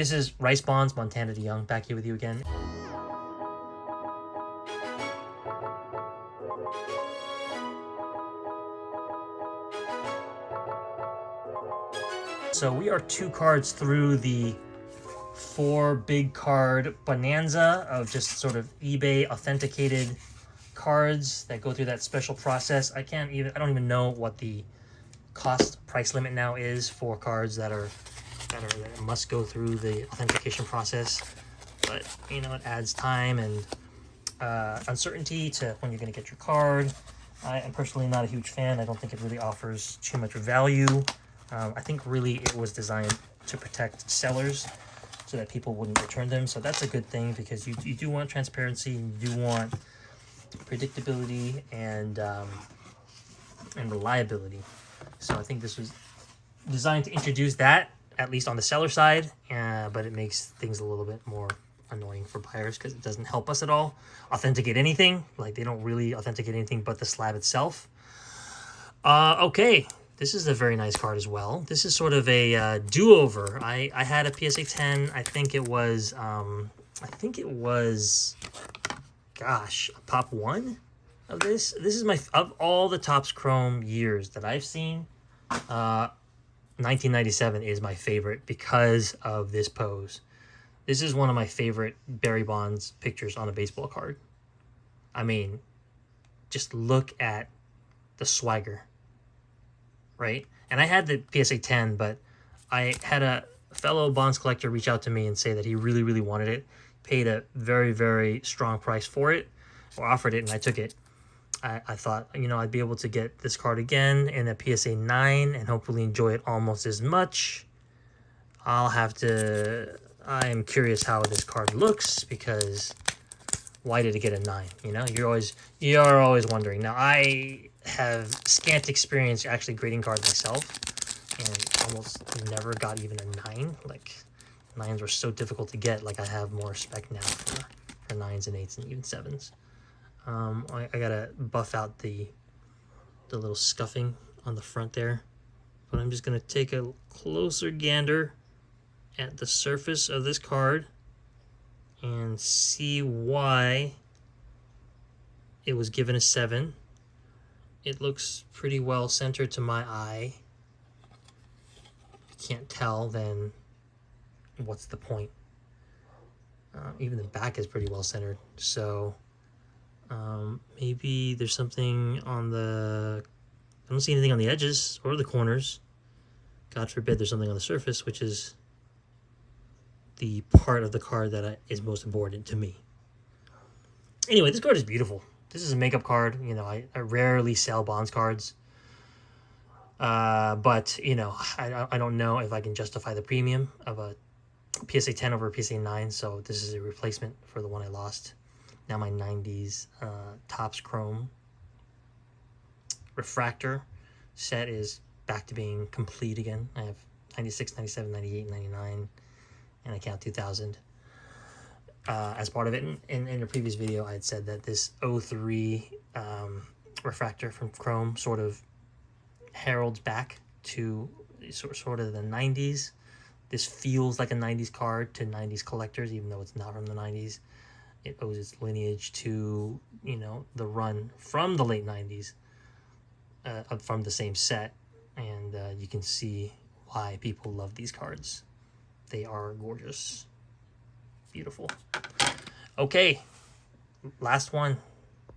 This is Rice Bonds, Montana DeYoung, back here with you again. So we are 2 cards through the 4 big card bonanza of just sort of eBay authenticated cards that go through that special process. I don't even know what the cost price limit now is for cards that must go through the authentication process. But you know, it adds time and uncertainty to when you're going to get your card. I am personally not a huge fan. I don't think it really offers too much value. I think really it was designed to protect sellers so that people wouldn't return them. So that's a good thing, because you do want transparency, and you do want predictability and reliability. So I think this was designed to introduce that, at least on the seller side, but it makes things a little bit more annoying for buyers because it doesn't help us at all authenticate anything. Like, they don't really authenticate anything but the slab itself. Okay, this is a very nice card as well. This is sort of a do-over. I had a PSA 10. I think it was gosh, a pop 1 of this. This is of all the Topps Chrome years that I've seen, 1997 is my favorite because of this pose. This is one of my favorite Barry Bonds pictures on a baseball card. I mean, just look at the swagger, right? And I had the PSA 10, but I had a fellow Bonds collector reach out to me and say that he really, really wanted it, paid a very, very strong price for it, or offered it, and I took it. I thought, you know, I'd be able to get this card again in a PSA 9 and hopefully enjoy it almost as much. I am curious how this card looks, because why did it get a 9? You know, you're always wondering. Now, I have scant experience actually grading cards myself, and almost never got even a 9. Like, 9s were so difficult to get. Like, I have more respect now for 9s and 8s and even 7s. I gotta buff out the little scuffing on the front there, but I'm just gonna take a closer gander at the surface of this card and see why it was given a 7. It looks pretty well centered to my eye. If you can't tell, then what's the point? Even the back is pretty well centered, so maybe there's something on the... I don't see anything on the edges or the corners. God forbid there's something on the surface, which is the part of the card that is most important to me. Anyway, this card is beautiful. This is a makeup card. You know, I rarely sell Bonds cards. But, you know, I don't know if I can justify the premium of a PSA 10 over a PSA 9, so this is a replacement for the one I lost. Now my 90s Topps Chrome refractor set is back to being complete again. I have 96, 97, 98, 99, and I count 2000 as part of it. In a previous video, I had said that this 03 refractor from Chrome sort of heralds back to sort of the 90s. This feels like a 90s card to 90s collectors, even though it's not from the 90s. It owes its lineage to, you know, the run from the late 90s, from the same set. And you can see why people love these cards. They are gorgeous. Beautiful. Okay, last one.